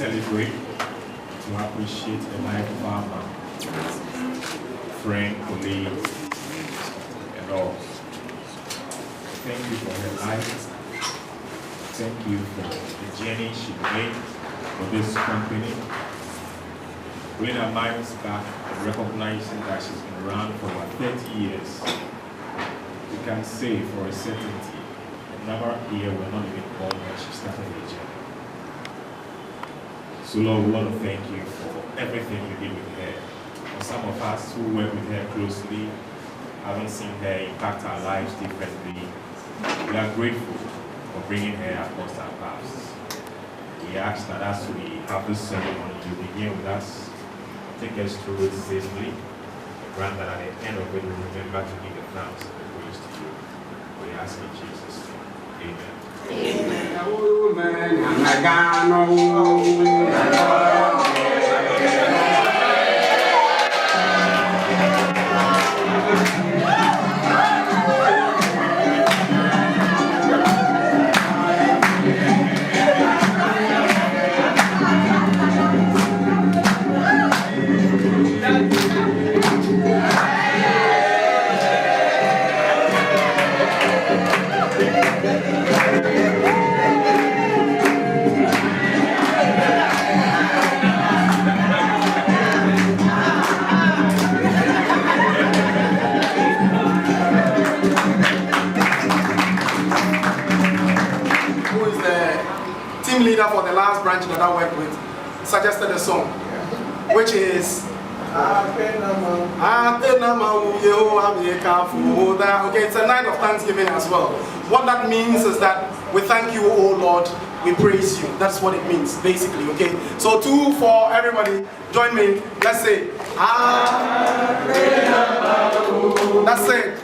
celebrate, to appreciate the life of our mom, friend, colleague, and all. Thank you for her life. Thank you for the journey she made for this company. Bringing our minds back and recognizing that she's been around for about 30 years, we can say for a certainty, a number here were not even born when she started the journey. So Lord, we want to thank you for everything you did with her. For some of us who work with her closely, haven't seen her impact our lives differently, we are grateful for bringing her across our paths. We ask that as we have this ceremony, you begin with us, take us through it safely, grant that at the end of it we remember to give the thanks and the praise to you. We ask in Jesus' name. Amen. Leader for the last branch that I worked with suggested a song, which is okay, it's a night of thanksgiving as well. What that means is that we thank you, oh Lord, we praise you. That's what it means, basically, okay? So 2, 4, everybody, join me. Let's say, that's it.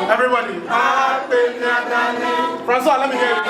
Everybody, Francois, let me hear you.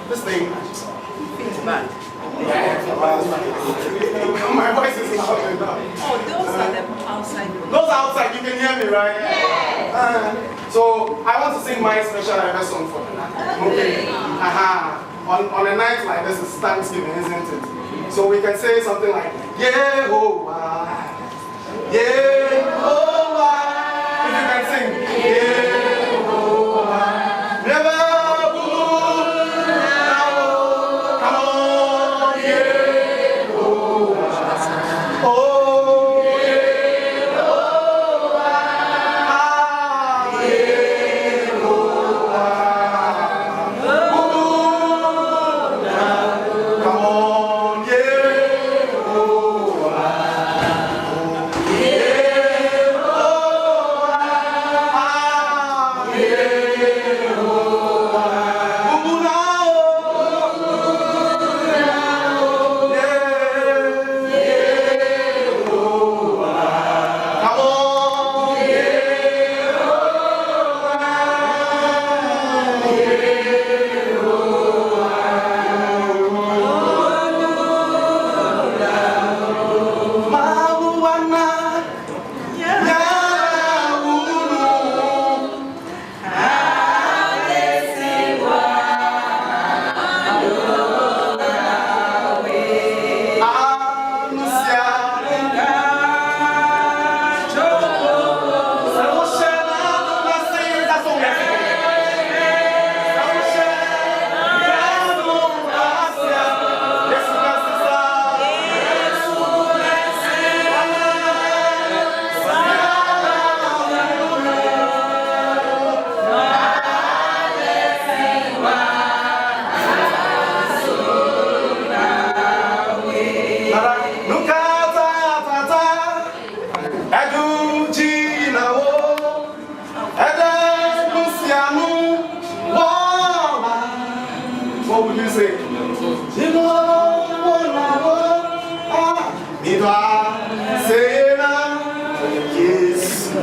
This thing feels bad. My voice is loud enough. Oh, those are the outside. Those are outside, you can hear me, right? Yes. So I want to sing my special ever song for them. Okay. On a night like this, it's Thanksgiving, isn't it? So we can say something like Yehovah, Yehovah. If you can sing Yehovah, never. Come on, Yehovah. Idwa Sena Yes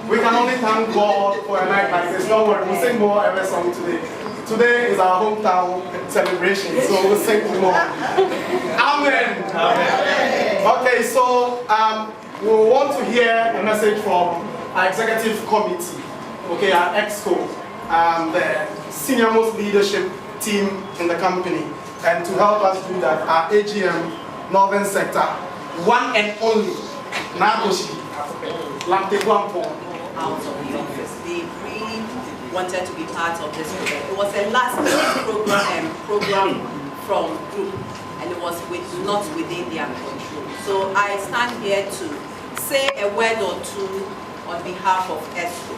We can only thank God for a night like this. Don't worry, we'll sing more every song today. Today is our hometown celebration, so we'll sing more. Amen. Amen. Okay, so we want to hear a message from our executive committee, okay, our EXCO, the senior most leadership team in the company. And to help us do that, our AGM, Northern Sector, one and only, Nakoshi, Lamteguampo. Out of the office. They really wanted to be part of this program. It was a last-minute program from group, and it was not within their control. So I stand here to say a word or two on behalf of ESCO.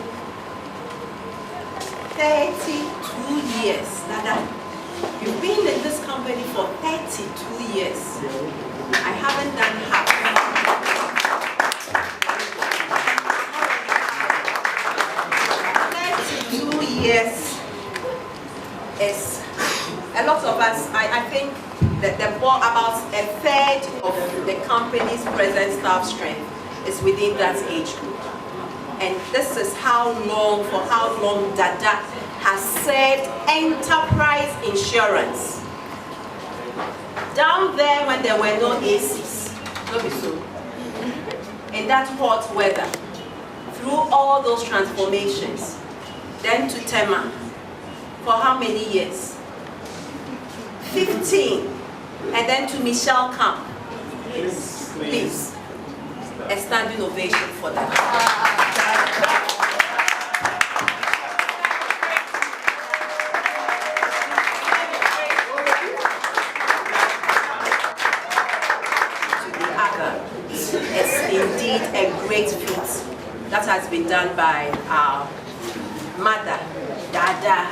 32 years. Dada, you've been in this company for 32 years. I haven't done half. 32 years is a lot of us. I think that about a third of the company's present staff strength is within that age group. And this is for how long Dada has served Enterprise Insurance. Down there when there were no ACs, not be so. In that hot weather, through all those transformations, then to Tema, for how many years? 15. And then to Michelle Camp. Please. A standing ovation for that. To the other, it's indeed a great feat that has been done by our mother, Dada.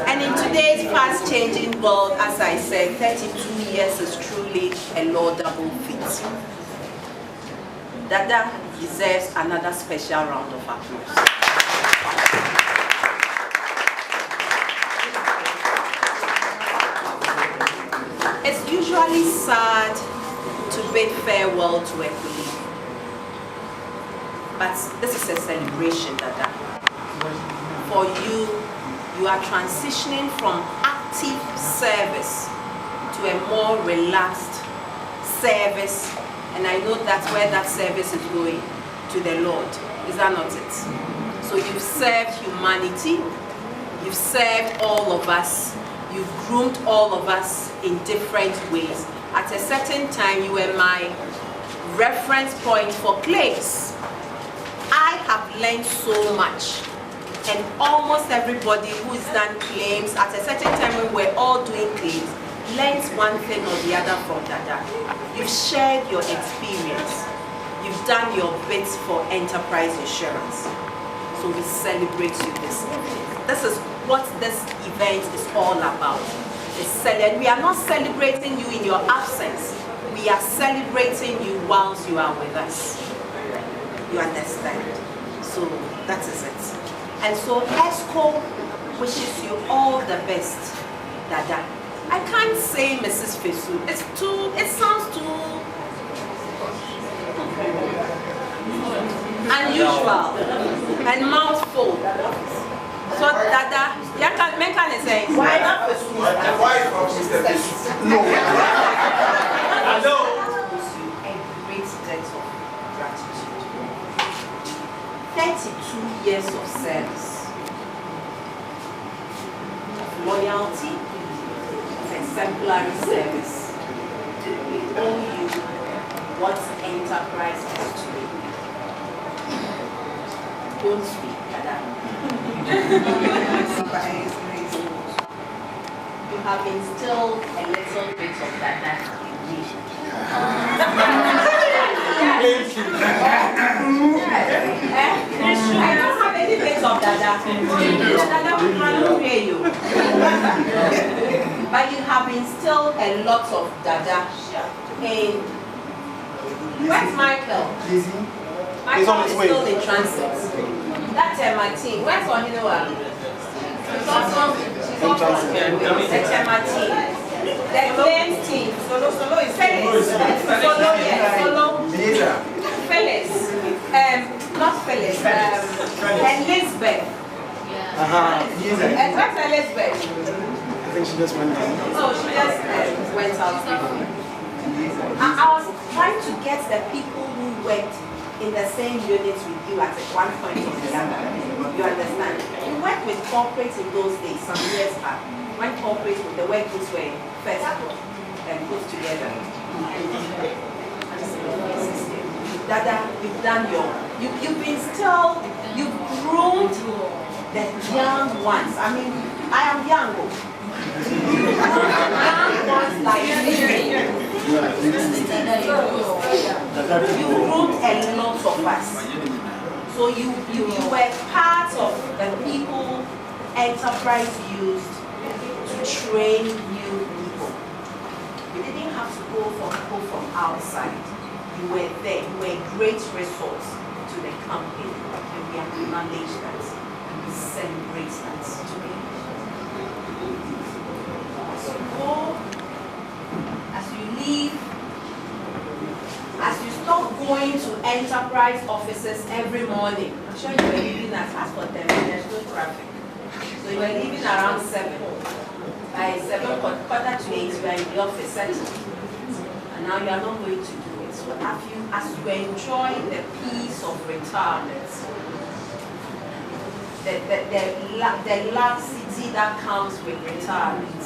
And in today's fast-changing world, as I said, 32 years is truly a laudable feat. Dada deserves another special round of applause. It's usually sad to bid farewell to a colleague. But this is a celebration, Dada. For you, you are transitioning from active service to a more relaxed service. And I know that's where that service is going, to the Lord. Is that not it? So you've served humanity. You've served all of us. You've groomed all of us in different ways. At a certain time, you were my reference point for claims. I have learned so much, and almost everybody who's done claims at a certain time when we're all doing claims learns one thing or the other from Dada. You've shared your experience. You've done your bits for Enterprise Insurance. So we celebrate you this evening. This is what this event is all about. We are not celebrating you in your absence. We are celebrating you whilst you are with us. You understand? So that is it. And so ESCO wishes you all the best, Dada. I can't say Mrs. Fesu. It sounds too unusual and mouthful. So Dada, you can make an say. Why not Fesu? Why from Mr. Fesu? No. I know. A great debt of gratitude. 32 years of service, of loyalty, of exemplary service. We owe you what Enterprise is today. Don't speak, Dada. You have instilled a little bit of Dada in me. I don't have any bits of Dada. Dada cannot hear you. But you have instilled a lot of Dada in. Where's Michael? Michael is still in transit. That's my team. Where's Ohinoa? The claims team. Solo is Phyllis. Phyllis. Not Phyllis. Elizabeth. What's Elizabeth? I think she just went down. Oh, she just went out. I was trying to get the people who worked in the same units with you at one point or the other. You understand? We worked with corporates in those days, some years back. When corporates with the workbooks were first put together. Dada, you've done you've been still, you've groomed the young ones. I mean, I am young. Young ones like you groomed a lot of us. So you were part of the people enterprise used to train new people. You didn't have to go for people from outside. You were there. You were a great resource to the company. And we acknowledge that. And we celebrate that today. As you go, as you leave, as you stop going to enterprise offices every morning, I'm sure you were leaving at half for 10, there's no traffic. So you were leaving around 7. By 7, quarter to 8, you are in the office settled. And now you are not going to do it. So as you enjoy the peace of retirement, the laxity that comes with retirement,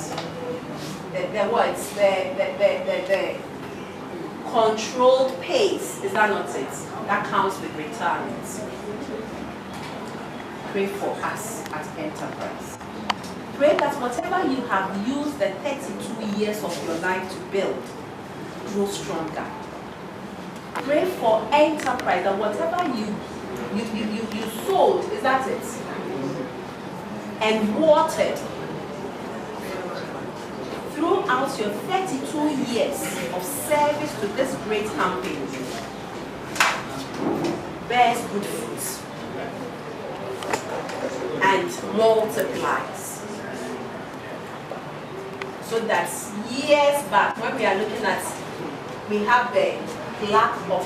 the controlled pace, is that not it? That comes with retirement. Pray for us at Enterprise. Pray that whatever you have used the 32 years of your life to build, grow stronger. Pray for Enterprise that whatever you sowed, is that it? And watered throughout your 32 years of service to this great company bears good fruits and multiplies. So that years back, when we are looking at, we have the plaque of,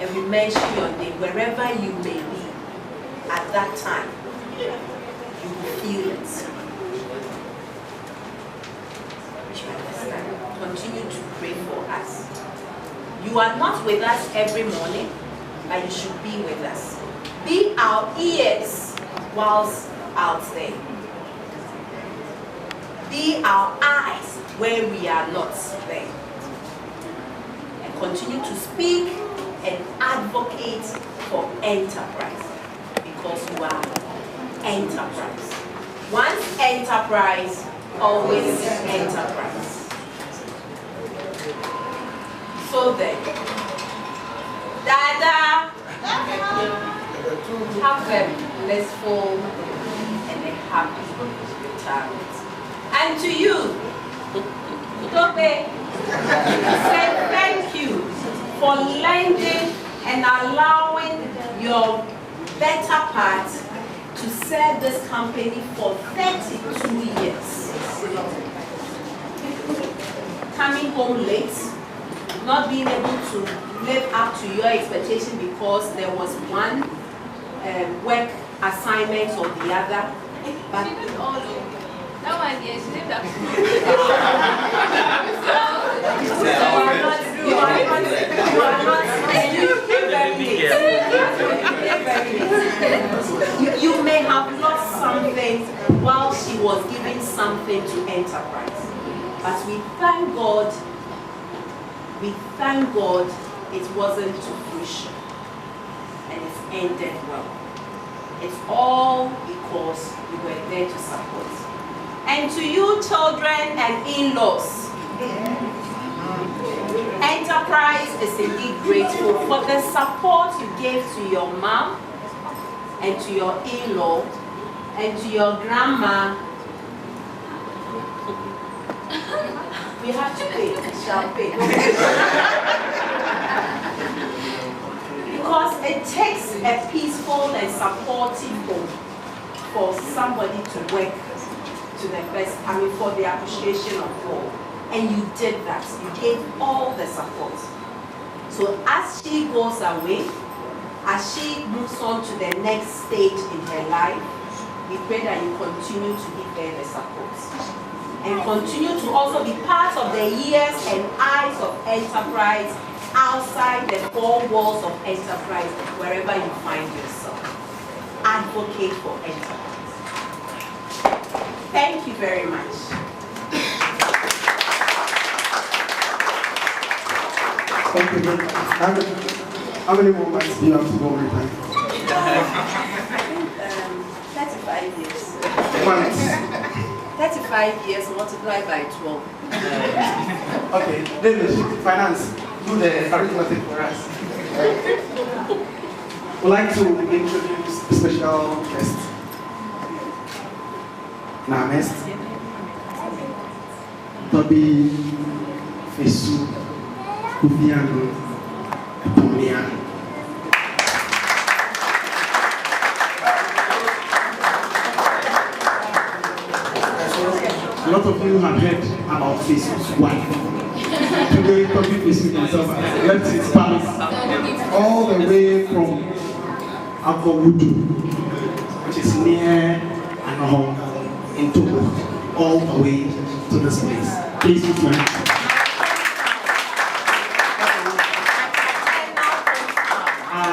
and we mention your name, wherever you may be at that time, you will feel it. Continue to pray for us. You are not with us every morning, but you should be with us. Be our ears whilst out there. Be our eyes where we are not there. And continue to speak and advocate for Enterprise, because you are Enterprise. Once Enterprise, always Enterprise. So then, Dada, have a blissful and a happy retirement. And to you, Tope, say thank you for lending and allowing your better part to serve this company for 32 years. Coming home late, not being able to live up to your expectation because there was one work assignment or the other. But that one, yes, she lived up. You may have lost something while she was giving something to Enterprise. But we thank God it wasn't to fruition. And it's ended well. It's all because we were there to support. And to you children and in-laws, Enterprise is indeed grateful for the support you gave to your mom and to your in-law and to your grandma. We have to pay, we shall pay. Because it takes a peaceful and supportive home for somebody to work to the best, for the appreciation of all. And you did that. You gave all the support. So as she goes away, as she moves on to the next stage in her life, we pray that you continue to give her the support. And continue to also be part of the ears and eyes of Enterprise outside the four walls of Enterprise, wherever you find yourself. Advocate for Enterprise. Thank you very much. Thank you very much. How many more months do you have to go retire? 35 years. Months. 35 years multiplied by 12. Okay, David, finance, do the arithmetic for us. We'd like to introduce a special guest. Namest, Toby, Fesu, Kufiano, Tonia. A lot of you have heard about Fesu's wife. Today, Toby Fesu himself left his palace all the way from Akobudu, which is near Anoho, in Togo, all the way to this place. Please put your hands.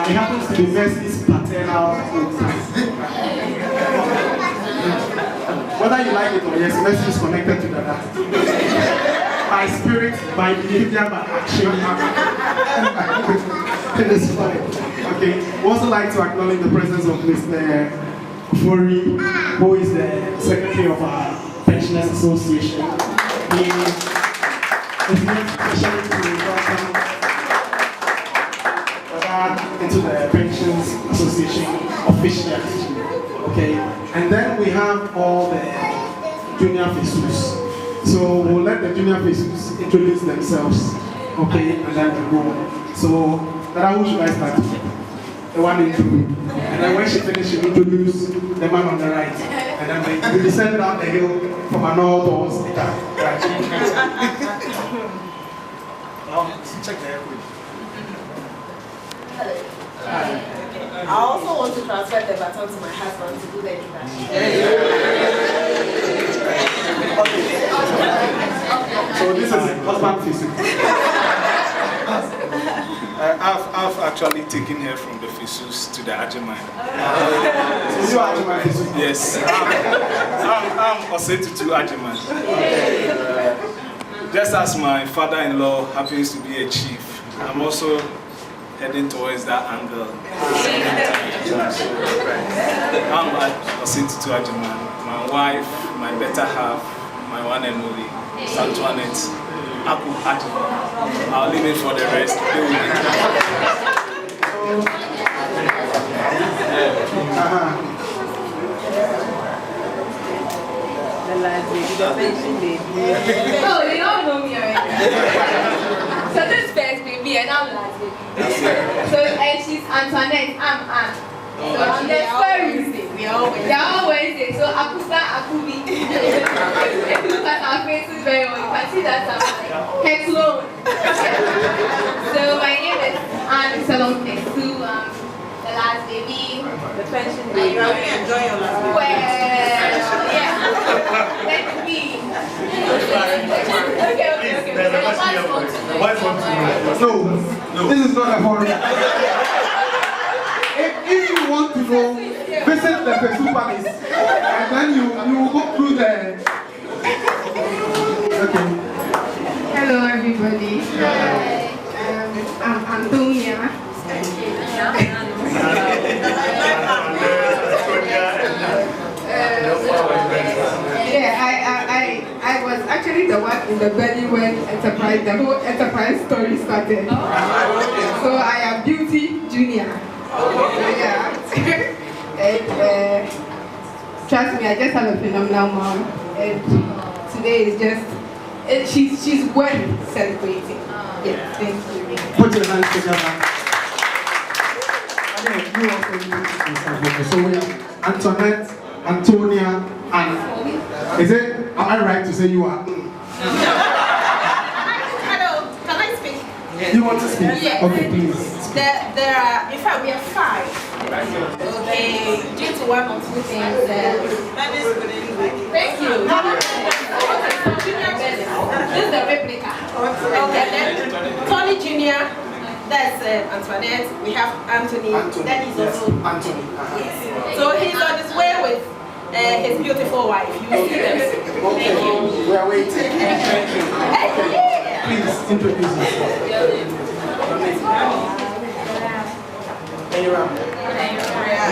It happens to be Mercy's paternal hometown. Whether you like it or yes, Mercy is connected to that. By spirit, by behavior, by action. It is funny. Okay. We also like to acknowledge the presence of Mr. Furi, who is the secretary of our Pensioners Association. He is here especially to welcome into the Pensions Association officially. Okay, and then we have all the junior Fesus. So we'll let the junior Fesus introduce themselves. Okay, and then we'll go. So, who should I start? The one in blue. And then when she finishes, she'll introduce the man on the right. And then we descend down the hill from an old towards the top. Right. Check the airway. I also want to transfer the baton to my husband to do the introduction. So this is husband Fesu. I've actually taken her from the Fesus to the Ajaman. So you are Ajaman Fesu? Yes. I'm Osetu to Ajaman. Just as my father-in-law happens to be a chief, I'm also heading towards that angle. I'm Osetu to Ajaman. My wife, my better half, my one and only, Santuanet. I'll leave it for the rest. Oh, they don't know me already. So this is first baby and I'm last baby. So and she's Antoinette, I'm Anne. So on the stories, we are all Wednesday. So Akusa, Akubi. If you look at our faces very well, you can see that I'm like head low. So my name is Anne Salon Fesu. The last baby, the pension baby. You really enjoy your last baby. Well, yeah. Let's be. Okay. No, this is not a foreign. If you want to know, visit the Fesu Palace, and then you will go through the. Okay. Hello, everybody. I'm Antonia. I was actually the one in the belly when the whole enterprise story started. So I am Beauty Junior. Yeah. And trust me, I just have a phenomenal mom, and today is just she's worth celebrating. Yeah, thank you. Put your hands together. Again, you also need to. So we have Antoinette Antonia, and is it? Am I right to say you are? Hello, can I speak? You want to speak? Yes. Okay, please. There are, in fact, we are 5. Okay, due to one or two things. Thank you. This is the replica. Okay, then Tony Jr., that's Antoinette. We have Anthony. That is also Anthony. Yes. So he's on his way with his beautiful wife. You see them. Okay, we are waiting. Please introduce yourself.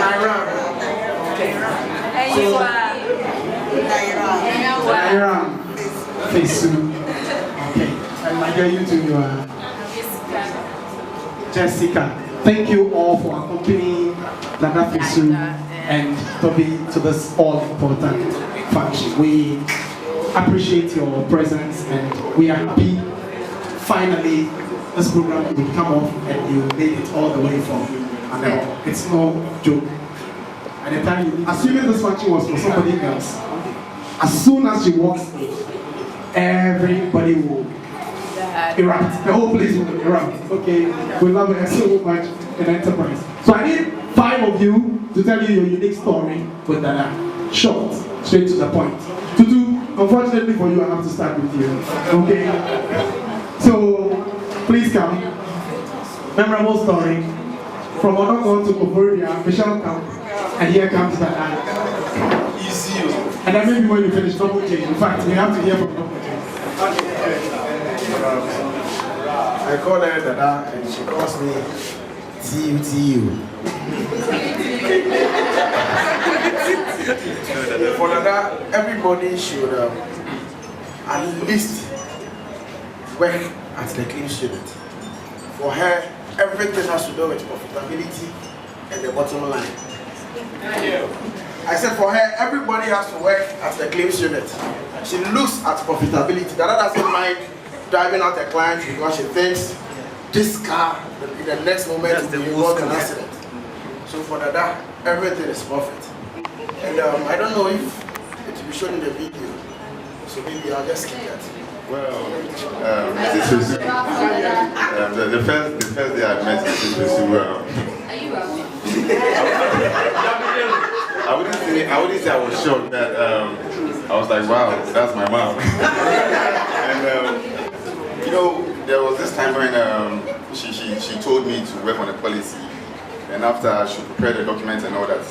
Naira. Okay. Naira. Fesu. Okay. And my girl, you too, you are Jessica. Thank you all for accompanying Dada Fesu and Toby to this all-important function. We appreciate your presence and we are happy finally this program will come off and you made it all the way from Anel. It's no joke. At the time, assuming this function was for somebody else, as soon as she walks in, everybody will erupt. The whole place will erupt. Okay, we love her so much in Enterprise. So I need 5 of you to tell you your unique story with Dada. Short, straight to the point. Tutu, unfortunately for you, I have to start with you. Okay. So please come. Memorable story from Odoko to Koforia, Michelle come, and here comes Dada. Easy. And then maybe when you finish, double J. In fact, we have to hear from double J. I call her Dada and she calls me TU. For Dada, everybody should at least work at the clean student. For her, everything has to do with profitability and the bottom line. I said for her, everybody has to work at the claims unit. She looks at profitability. Dada doesn't mind driving out a client because she thinks this car in the next moment will be involved in an accident. So for Dada, everything is profit. And I don't know if it will be shown in the video. So maybe I'll just keep that. Well, this is the first day I met Fesu. I wouldn't say I was shocked that I was like, wow, that's my mom. And you know, there was this time when she told me to work on a policy, and after she prepared the documents and all that.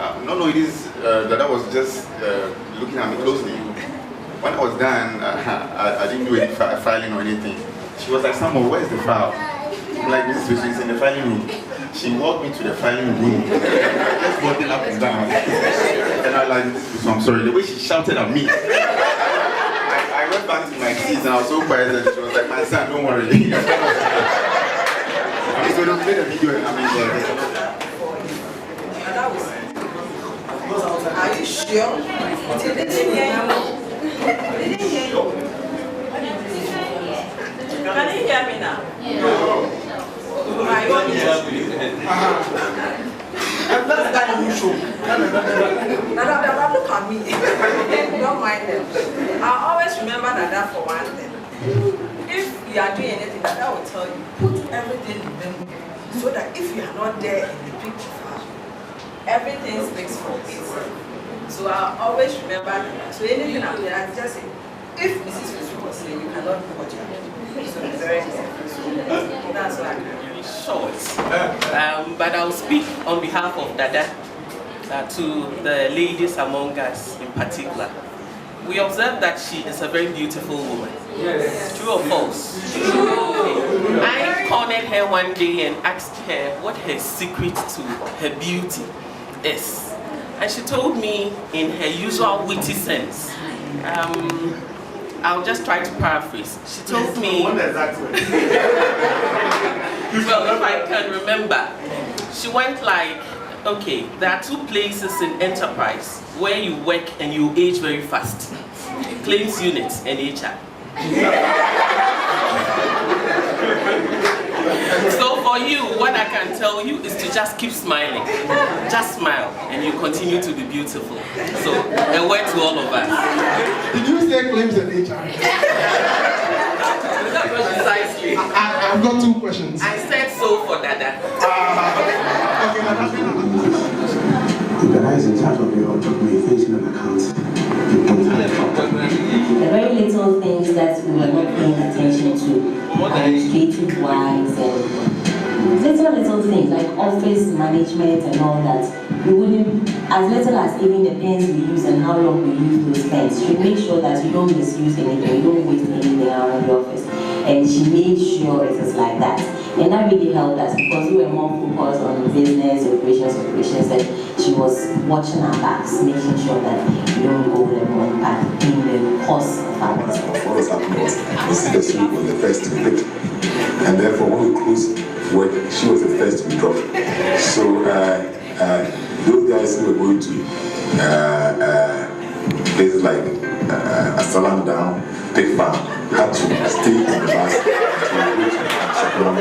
It is Dada was just looking at me closely. When I was done, I didn't do any filing or anything. She was like, Samuel, where's the file? I'm like, this is in the filing room. She walked me to the filing room, just walking up and down. And I was like, I'm sorry, the way she shouted at me. I went back to my seat and I was so quiet that she was like, my son, don't worry. So they played the video and Are you sure? They didn't hear you. Can you hear me now? And that's that unusual. Now, look at me. Don't mind them. I always remember that for one thing. If you are doing anything, that will tell you, put everything in memory. So that if you are not there in the picture, everything speaks for itself. So I always remember that. So anything I'm there, I just say, if Mrs. Fesu was saying, you cannot do what you are doing. So it's very careful. So that's why I can. Short, but I'll speak on behalf of Dada to the ladies among us in particular. We observe that she is a very beautiful woman. Yes. True or false? True. I cornered her one day and asked her what her secret to her beauty is. And she told me in her usual witty sense. I'll just try to paraphrase. She told me, well, if I can remember, she went like, okay, there are 2 places in Enterprise where you work and you age very fast. Claims unit and HR. So for you, what I can tell you is to just keep smiling. Just smile, and you continue to be beautiful. So, a word to all of us. Did you say claims and HR? Precisely. I've got 2 questions. I said so for Dada. If Dada is in charge of your documentation and accounts, you don't have a problem. The very little things that we were not paying attention to, administrative-wise, and little things like office management and all that, we wouldn't, as little as even the pens we use and how long we use those pens, she made sure that you don't misuse anything, you don't waste anything around the office. And she made sure it is like that. And that really helped us because we were more focused on business, operations, and she was watching our backs, making sure that we don't go the wrong path in the course of our business. What was happening was, this industry was the first to be picked. And therefore, when we closed work, she was the first to be dropped. So, those guys who were going to places like Asalam down, Big Farm, had to stay in the bus to reach Shakron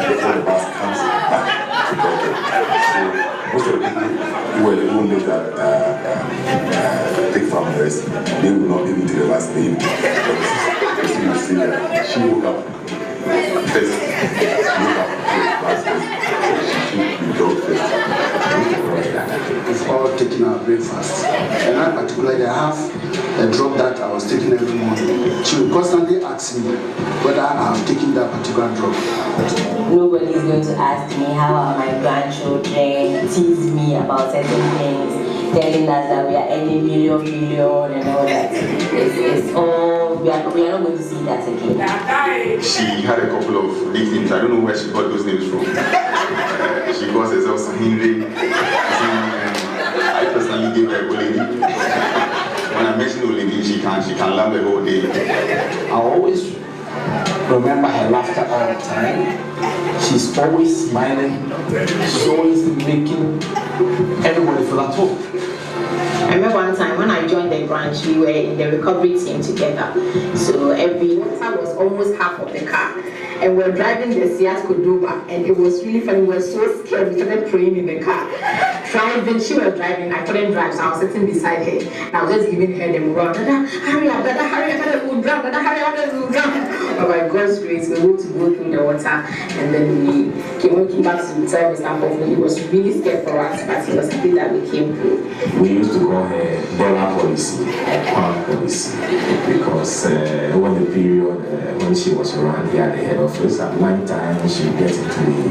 before the bus comes back to Belgium. So most of the people who lived at Big Farm rest, they would not even take the last name. So you see that she woke up first. She woke up last day. She should be brought first. Before taking our breakfast, and I particularly have a drop that I was taking every morning. She would constantly ask me whether I have taken that particular drop. Nobody is going to ask me how are my grandchildren, tease me about certain things, telling us that we are earning million and all that. It's all, we are not going to see that again. She had a couple of nicknames. I don't know where she got those names from. She calls herself Henry. I personally gave her a lady. When I mention Olivia, she can laugh the whole day. I always remember her laughter all the time. She's always smiling. She's always making everybody feel at home. I remember one time when I joined the branch, we were in the recovery team together. So every water was almost half of the car. And we were driving the Seat Cordoba, and it was really funny. We were so scared. We started praying in the car. Driving, she was driving. I couldn't drive, so I was sitting beside her. And I was just giving her the run. Dada, hurry up! Dada, hurry up! Dada, we'll drown! Dada, hurry up! Dada, we'll drown! But by God's grace, we were able to go through the water, and then we came back to tell Mr. Hoffman. He was really scared for us, but he was happy that we came through. We used to call her dollar policy, pound policy, because when the period when she was around here at the head office, at one time she would get into the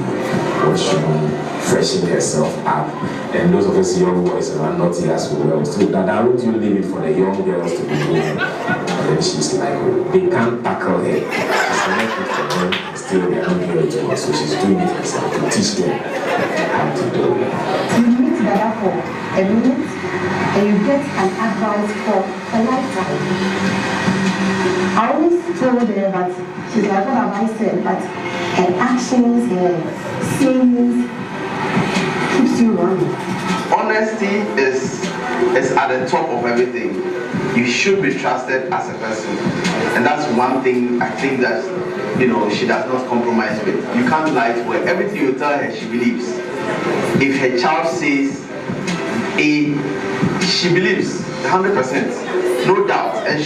washroom, freshen herself up, and those of us young boys around not as well. So that I would you leave it for the young girls to be doing, and then she's like, oh, they can't tackle her. She's connected for them, still they are not doing it to her, so she's doing it herself to teach them how to do it. You meet Dada for a minute, and you get an advice for a lifetime. I always told her that she's like what have I said, but her actions, her sayings keeps you running. Honesty is at the top of everything. You should be trusted as a person, and that's one thing I think that she does not compromise with. You can't lie to her. Everything you tell her, she believes. If her child says A, she believes 100%, no doubt, and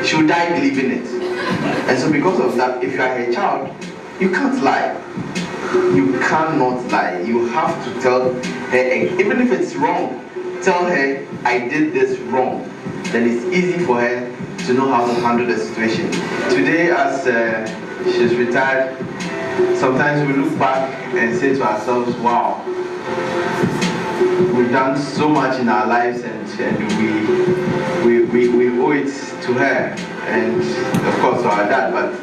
she'll die believing it. And so because of that, if you are her child, you can't lie. You cannot lie. You have to tell her, even if it's wrong, tell her, I did this wrong. Then it's easy for her to know how to handle the situation. Today, as she's retired, sometimes we look back and say to ourselves, wow, we've done so much in our lives, and we owe it to her, and of course to our dad, but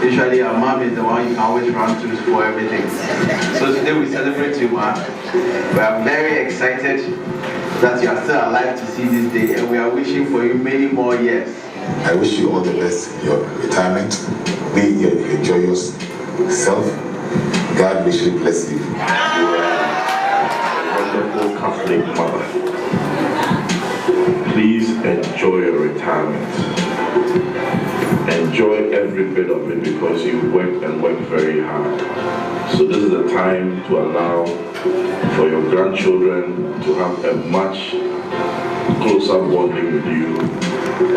usually our mom is the one you can always run to for everything. So today we celebrate you, Ma. We are very excited that you are still alive to see this day, and we are wishing for you many more years. I wish you all the best in your retirement. May you enjoy yourself. God richly bless you. You are a wonderful Catholic mother. Please enjoy your retirement. Enjoy every every bit of it because you worked and worked very hard. So this is the time to allow for your grandchildren to have a much closer bonding with you,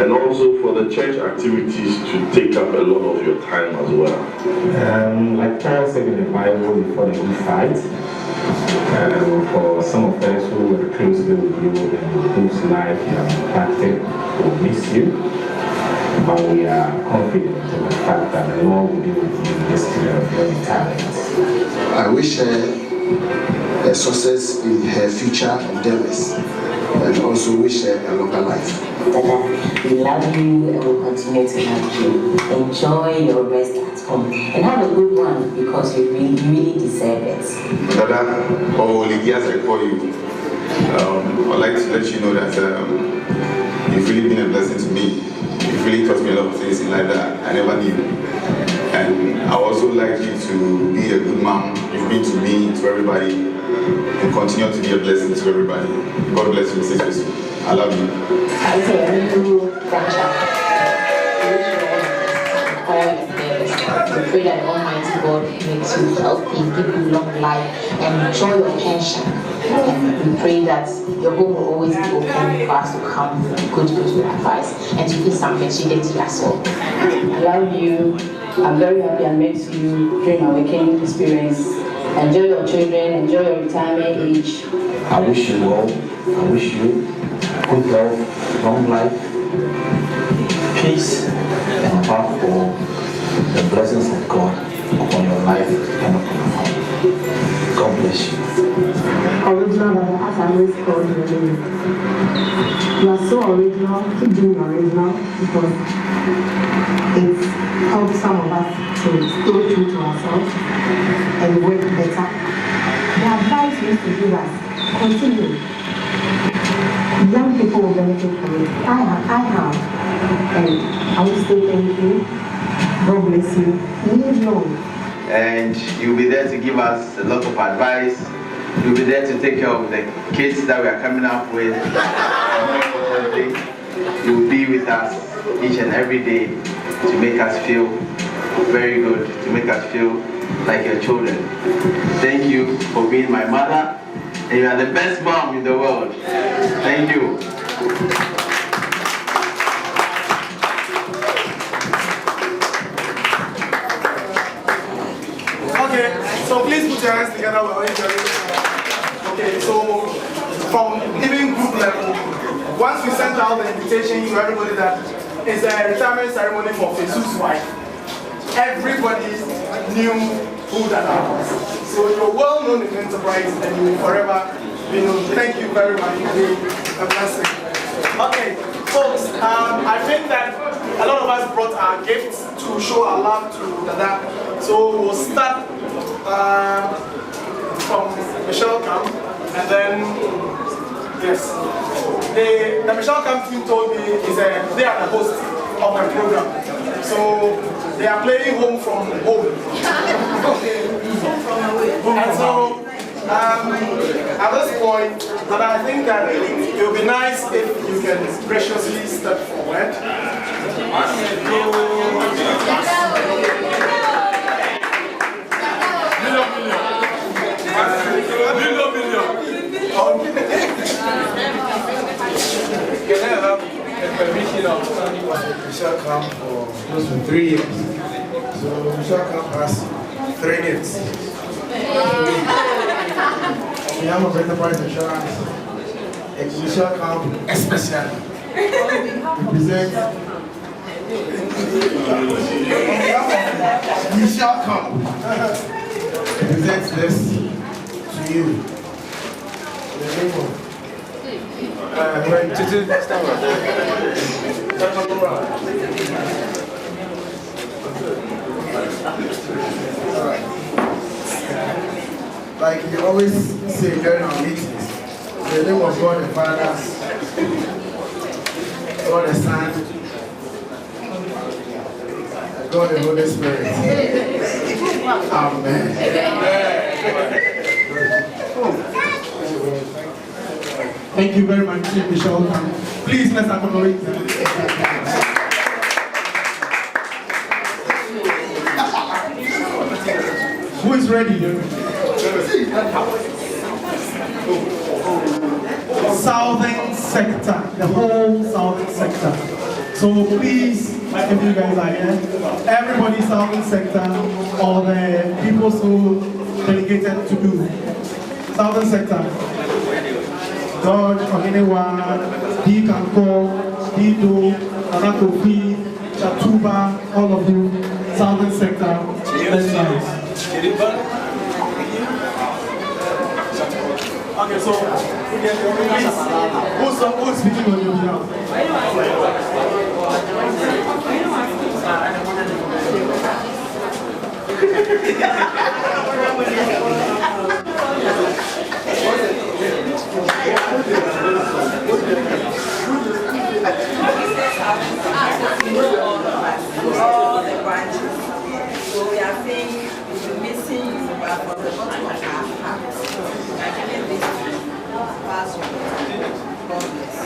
and also for the church activities to take up a lot of your time as well. Like Paul said in the Bible, before the good fight, for some of us who were closely with you and whose life you have impacted, will miss you. But we are confident in the fact that the Lord will be with you in this period of your retirement. I wish her a success in her future endeavors, and also wish her a longer life. Dada, we love you and will continue to love you. Enjoy your rest at home and have a good one because you really deserve it. Dada, or Lady, as I call you, I'd like to let you know that you've really been a blessing to me. You've really taught me a lot of things in life that I never knew. And I also like you to be a good mom. You've been to me, to everybody, and continue to be a blessing to everybody. God bless you, Mrs. Fesu. I love you. We pray that the Almighty God makes you healthy, give you long life, and enjoy your pension. And we pray that your home will always be open for us to come with good advice and to put some flexibility as well. I love you. I'm very happy I met you during our weekend experience. Enjoy your children, enjoy your retirement age. I wish you well. I wish you good health, long life, peace, and above all, the blessings of God upon your life and upon your family. God bless you. Original, as I always call you, you are so original. Keep being original because it helps some of us to stay true to ourselves and work better. The advice you used to give us, continue. Young people will benefit from it. I have. And I will say thank you. God bless you. Live long. And you'll be there to give us a lot of advice. You'll be there to take care of the kids that we are coming up with. And more importantly, you'll be with us each and every day to make us feel very good, to make us feel like your children. Thank you for being my mother, and you are the best mom in the world. Thank you. Okay, so please put your hands together. Okay, so from even group level, once we sent out the invitation to everybody that it's a retirement ceremony for Fesu's wife, everybody knew who that was. So you're well known in the enterprise and you will forever be known. Thank you very much for being a blessing. Okay, folks, I think that a lot of us brought our gifts to show our love to Dada. So we'll start from Michelle Camp, and then, yes, the Michelle Camp team told me they are the host of the program. So they are playing Home from Home. And so at this point, but I think that it would be nice if you can graciously step forward. Can I have the permission of Michelle Camp for close to 3 years? So Michelle Camp has 3 names. We have a enterprise insurance. Michelle Camp especially represents Michelle Camp presents this to you. The name of like you always say during our meetings, the name of God the Father, God the Son, God the Holy Spirit. Amen. Thank you very much, Michelle. Please let's acknowledge them. is ready? Southern sector, the whole southern sector. So please, if you guys are here, everybody southern sector, or the people so delegated to do. Southern sector. God, Onyenewa, D. Kanko, D. Do, Anakofi, Chatuba, all of you, southern sector. Let's rise. Okay, so who's speaking on your behalf? All the branches. So we are saying we're missing you, but from the bottom of our hearts. We are giving this to Pastor. God bless.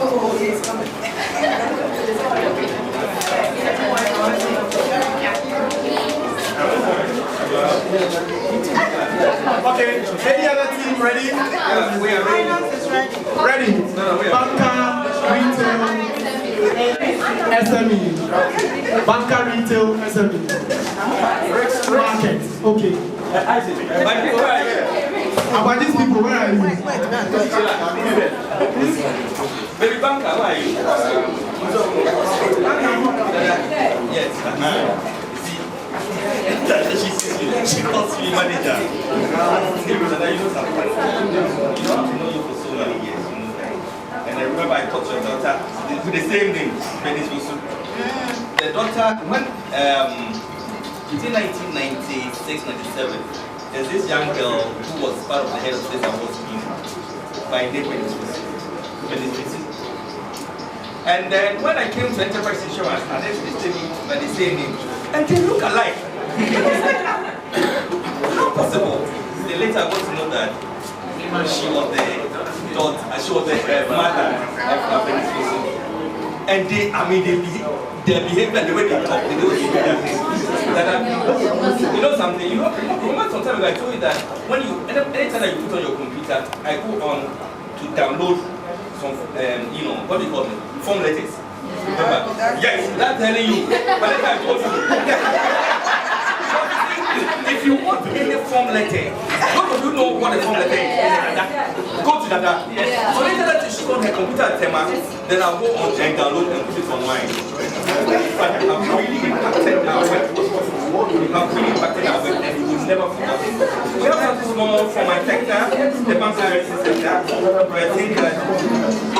Oh, he's coming. Okay, any other team ready? We are ready. Ready? Banker, retail, SME. Banker, retail, SME. Market. Okay. About these people, where are you? Baby banker, where are you? Yes. She calls me manager. You know, for so many years. And I remember I taught your daughter with the same name, Bernice Fesu. The daughter, when between 1996-97, there's this young girl who was part of the head of state award scheme by name Bernice Fesu. And then when I came to Enterprise Insurance, I had this thing by the same name, and they look alike. How possible? Then later I got to know that she was the daughter, she was the mother of Bernice Fesu. And they, I mean, their behavior, the way they talk, the way they do their things. You know something? You know, remember some time ago I told you that when you, anytime that you put on your computer, I go on to download some, you know, what do you call it? Form letters. Remember? Yes, that's telling you. But then I told you. If you want any form letter, how do you know what a form letter is? Go to Dada. So later that she got her computer at Tema, then I'll go on and download and put it on mine. But I'm really impacted our web. I'm really impacted our web, and you will never forget it. We have something small for my sector, the bank services sector, but I think that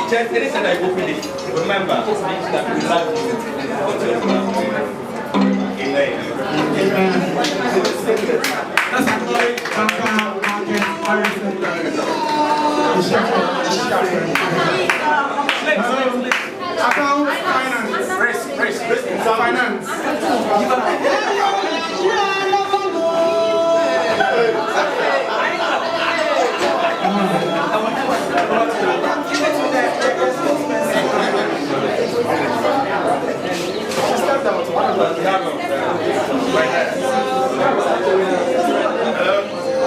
just anything I open it, remember that we love you. Amen. Let's acknowledge Banker, Market, Account, finance. Finance.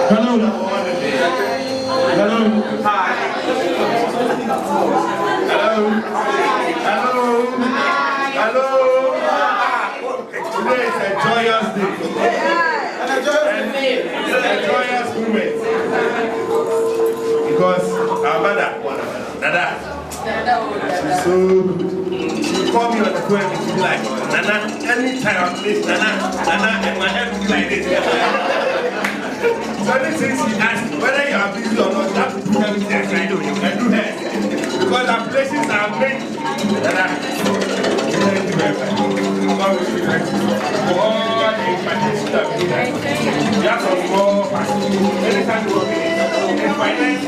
Hello. Hello. Hi. Hello. Hello. Hello. Today is a joyous day. And a joyous moment. Because our mother, Dada, she's so good. She called me on the phone and she'd be like, Nana, anytime I play Nana, and my head will be like this. So anything she asked, whether you are busy or not, you have to do everything I do her. Because our places are made. Dada, thank you very much. God will be grateful for all the impartation that we have. We have some more passion. Anytime you work in finance,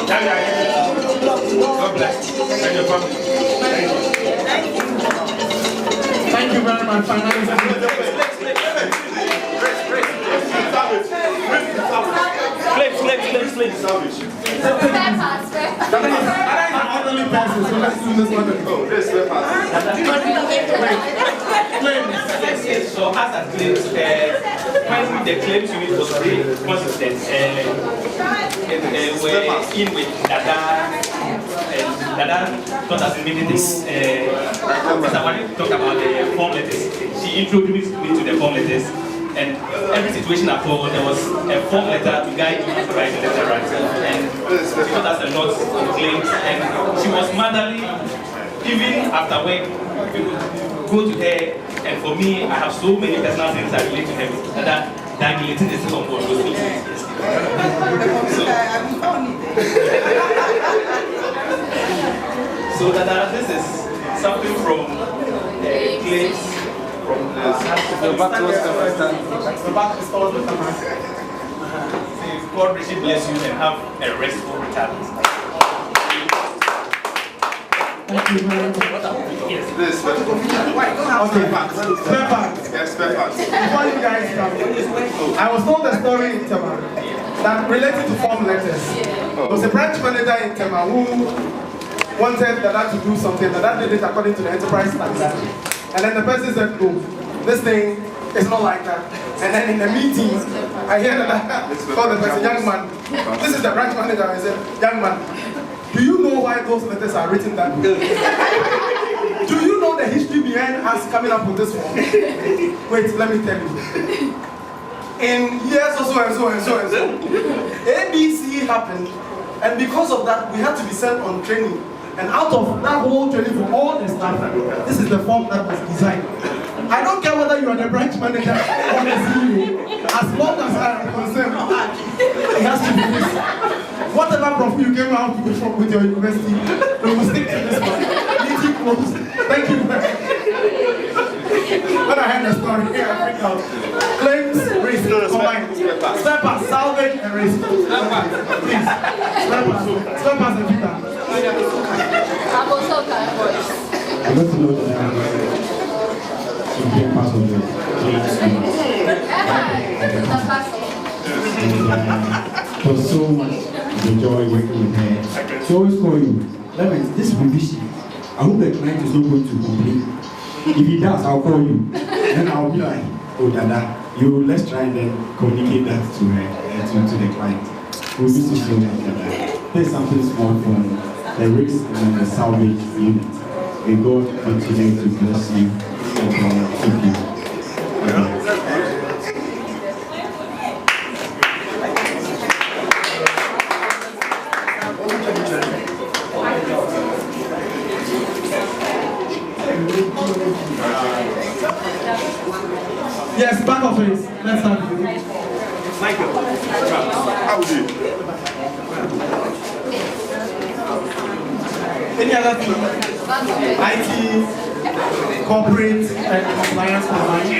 that we are here. God bless you and your family. Thank you very much, finance. Please. That is an elderly person, so let's guys do this one? Oh, this is the part. So as at claims, when the claims unit was very consistent, we're in with Dada, and Dada taught us immediately this. Somebody talked about the form letters. She introduced me to the form letters, and every situation at all, there was a form letter to guide you to write the letter right. And she taught us a lot of claims, and she was motherly. Even after work, we would go to her, and for me, I have so many personal things I relate to her with. That relating the system was so so that this is something from claims from the battle was the battle is all the time. God richly bless you and have a restful retirement. Thank you very much. Yes. This is Okay, spare parts. Yes, spare parts. Before you guys come, I was told a story in Tema that related to form letters. There was a branch manager in Tema who wanted Dada to do something. Dada did it according to the enterprise standard. And then the person said, no, this thing is not like that. And then in the meeting, I hear Dada call the person, young man. This is the branch manager. I said, young man, do you know why those letters are written that way? Do you know the history behind us coming up with this one? Wait, let me tell you. In years or so and so and so and so, ABC happened, and because of that, we had to be sent on training. And out of that whole training for all the staff, this is the form that was designed. I don't care whether you are the branch manager or the CEO, as long as I am concerned, it has to be this. Whatever profile you came out with your university, we will stick to this one. Meeting closed. Thank you very much. When I heard the story, I freaked out. Claims, risk, combined. Spare parts, salvage, and risk. Please. Spare parts and Peter. I was so kind of I got to know that to be a part of the claims unit. It was so much the joy working with her. She always call you, Lemon, this is revision. I hope the client is not going to complain. If he does, I'll call you. Then I'll be like, oh Dada, let's try and then communicate that to her, to the client. We miss you so much, Dada. There's something small from the risk and the salvage unit. May God continue to bless you and keep you. Yes, back office. Let's have you. Michael, how was it? Any other thing? IT, corporate, and compliance combined.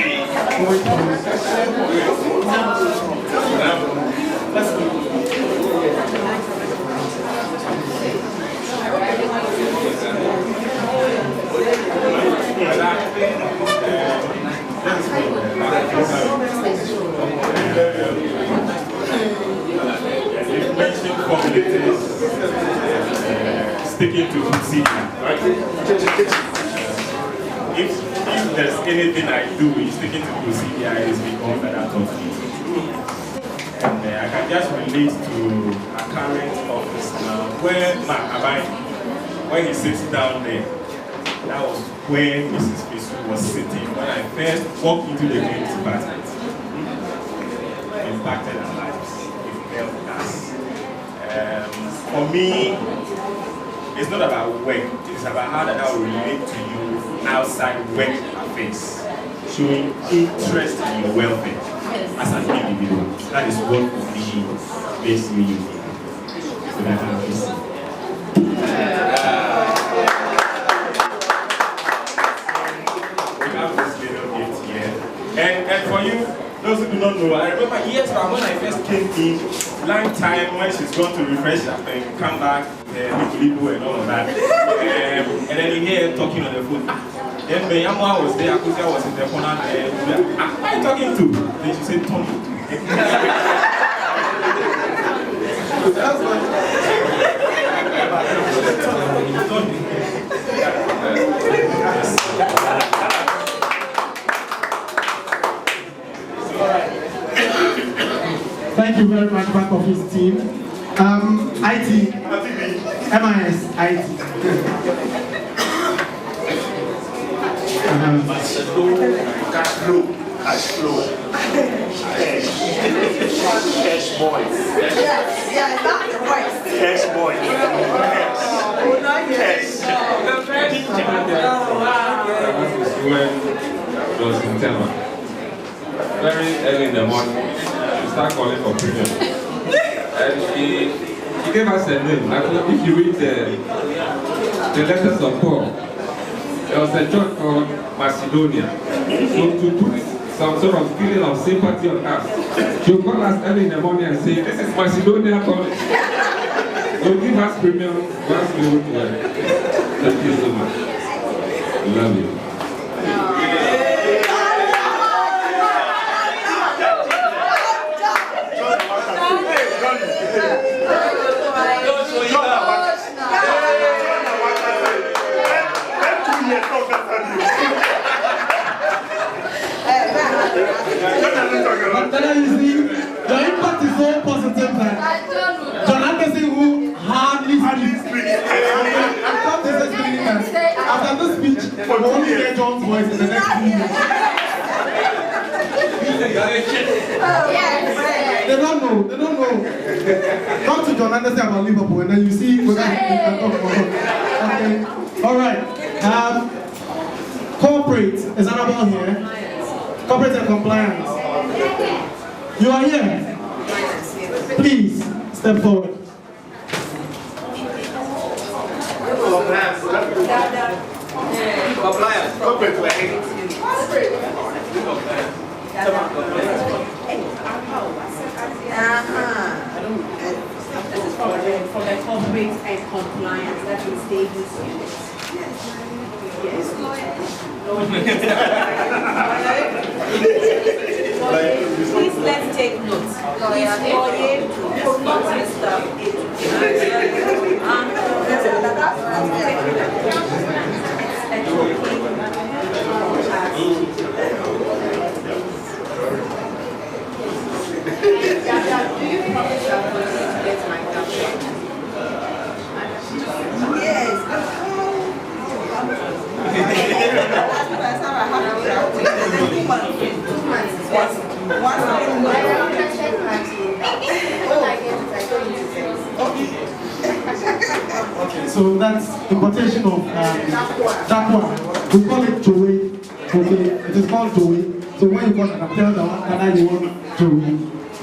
Let's go. Sticking to procedure, right? If there's anything I do in sticking to procedure, it's because that I taught me. And I can just relate to my current office now, where when he sits down there, that was where Mrs. Fesu was sitting when I first walked into the claims department. Impacted our lives, it helped us. For me, it's not about work, it's about how that I will relate to you outside work affairs, showing interest in your welfare as an individual. That is what for me makes me unique. So that I'm listening. We have this little gift here. And for you, those who do not know, I remember years back when I first came in, long time when she's gone to refresh up and come back, Lipo and all of that. And then you hear her talking on the phone. Then Mayamwa was there, Akusia was in the corner. Who are you talking to? Then she said, Tony. Thank you very much, back office team. IT, MIS, IT. Cash flow. Cash boys. Yeah, not the voice. Cash boys. When it was in Tema, very early in the morning, she started calling for premium. And she gave us a name. Like if you read the letters of Paul, there was a church called Macedonia. So to put some sort of feeling of sympathy on us, she'll call us early in the morning and say, "This is Macedonia calling." They'll give us premium once we go to work. Thank you so much. Love you. But you see, your impact is so positive that John Anderson, who hardly speaks, after this speech, we will only hear John's voice in the next few minutes. They don't know. Talk to John Anderson about Liverpool and then you see whether he can talk about it. Okay. Alright. Corporate is Annabelle here. Corporate and compliance. You are here. Please step forward. Compliance. This is for the corporate and compliance. That is Davis unit. Yes. Please let's take notes. He's lawyer, he's not Do you promise that when you get my caption? Yes. Okay, so that's importation of that one. We call it Joey. Okay, it is called Joey. So when you call it, tell the one that you want Joey.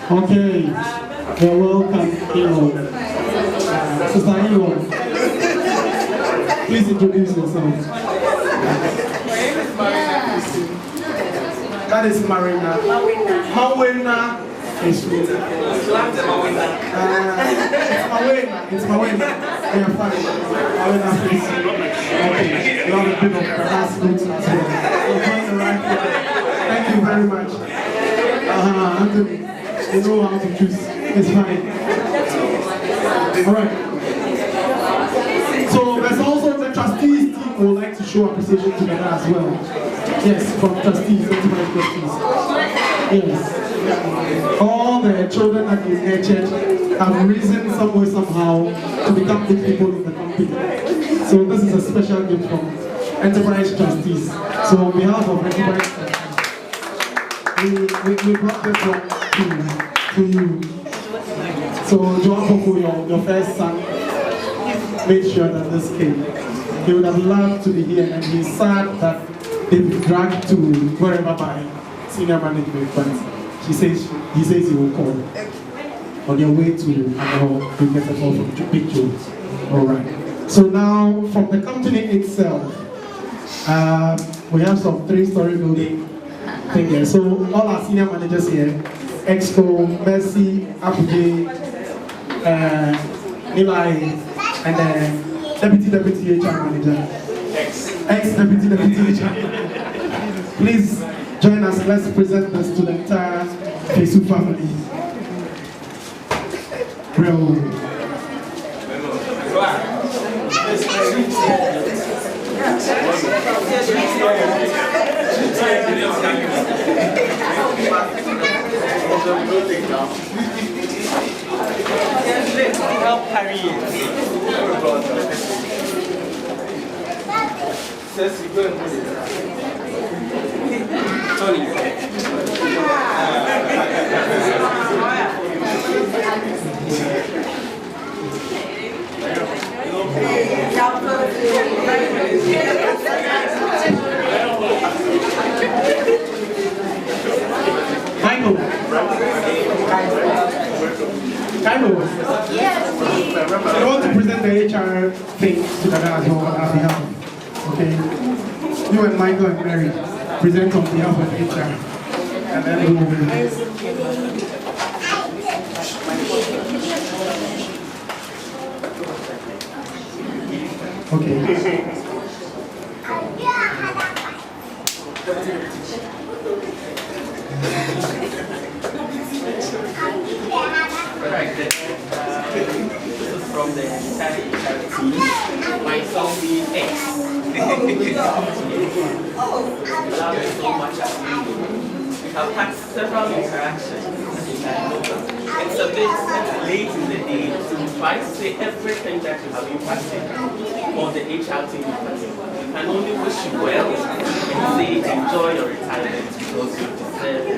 Okay, you're welcome, Elo. Sister Elo. Please introduce yourself. That is Marina. Mawena is sweet. It's Mawena. We are fine. Mawena, please. Okay, you have a bit of harassment as well. You're going the right way. Thank you very much. Anthony, you know how to choose. It's fine. Alright. So there's also the trustees team who would like to show appreciation together as well. Yes, from trustees, ultimate trustees. Yes. All the children at the church have risen some way somehow to become big people in the company. So this is a special gift from Enterprise Trustees. So on behalf of Enterprise Trustees, we brought this one to you. So Joan Boko, your first son, made sure that this came. He would have loved to be here, and he's sad that they were dragged to wherever by senior management, but he says he will call. On your way to you get a call from Big Joe. Alright. So now from the company itself, we have some 3-story building thing here. So all our senior managers here, Exco, Mercy, Abuja, Eli, and Deputy HR manager. Ex-Deputy HR. Please join us. Let's present this to the entire Fesu family. Real. Help carry it. Tony. Michael. Yes. I want to present the HR thing to Dada as well on our behalf. Okay. You and Michael and Mary present on behalf of HR. And then we will. Okay. This is from the entire team. My son being X. Love you so much as you do. We have had several interactions. It's a bit late in the day to try to say everything that you have impacted on the HR team in particular. We can only wish you well and say enjoy your retirement because you deserve it.